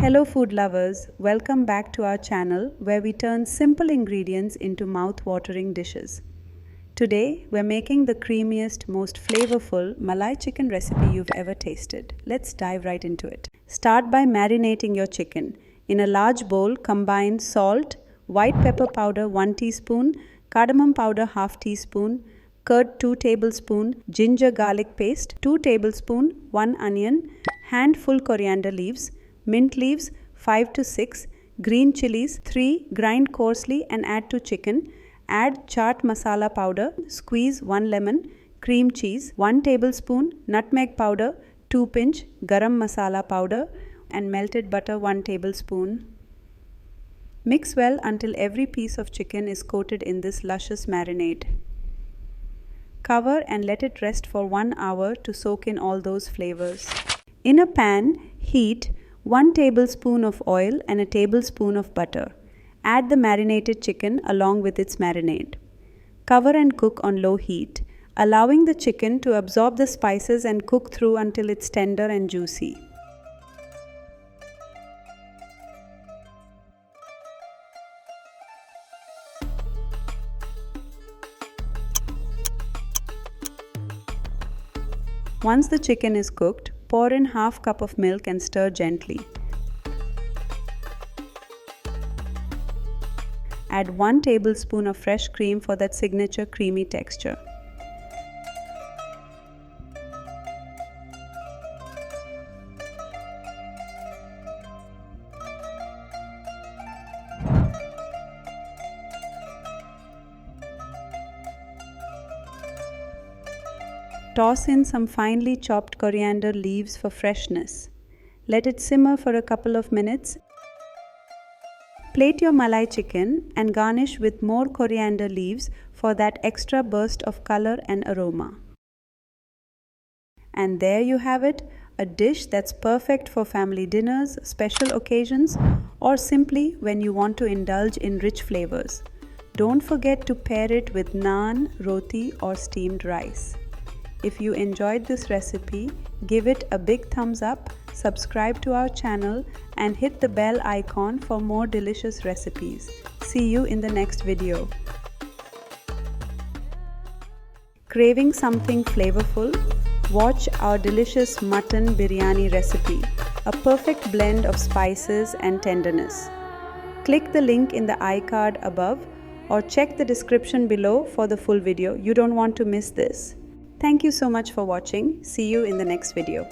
Hello food lovers, welcome back to our channel where we turn simple ingredients into mouth-watering dishes. Today we're making the creamiest, most flavorful Malai chicken recipe you've ever tasted. Let's dive right into it. Start by marinating your chicken. In a large bowl, combine salt, white pepper powder 1 teaspoon, cardamom powder 1/2 teaspoon, curd 2 tablespoons, ginger garlic paste 2 tablespoons, 1 onion, handful coriander leaves, mint leaves 5 to 6, green chilies 3, grind coarsely and add to chicken. Add chaat masala powder, squeeze 1 lemon, cream cheese 1 tablespoon, nutmeg powder 2 pinch, garam masala powder and melted butter 1 tablespoon. Mix well until every piece of chicken is coated in this luscious marinade. Cover and let it rest for 1 hour to soak in all those flavors. In a pan, heat 1 tablespoon of oil and a tablespoon of butter. Add the marinated chicken along with its marinade. Cover and cook on low heat, allowing the chicken to absorb the spices and cook through until it's tender and juicy. Once the chicken is cooked, pour in 1/2 cup of milk and stir gently. Add 1 tablespoon of fresh cream for that signature creamy texture. Toss in some finely chopped coriander leaves for freshness. Let it simmer for a couple of minutes. Plate your Malai chicken and garnish with more coriander leaves for that extra burst of color and aroma. And there you have it, a dish that's perfect for family dinners, special occasions, or simply when you want to indulge in rich flavors. Don't forget to pair it with naan, roti, or steamed rice. If you enjoyed this recipe, give it a big thumbs up, subscribe to our channel and hit the bell icon for more delicious recipes. See you in the next video. Craving something flavorful? Watch our delicious mutton biryani recipe, a perfect blend of spices and tenderness. Click the link in the iCard above or check the description below for the full video. You don't want to miss this. Thank you so much for watching. See you in the next video.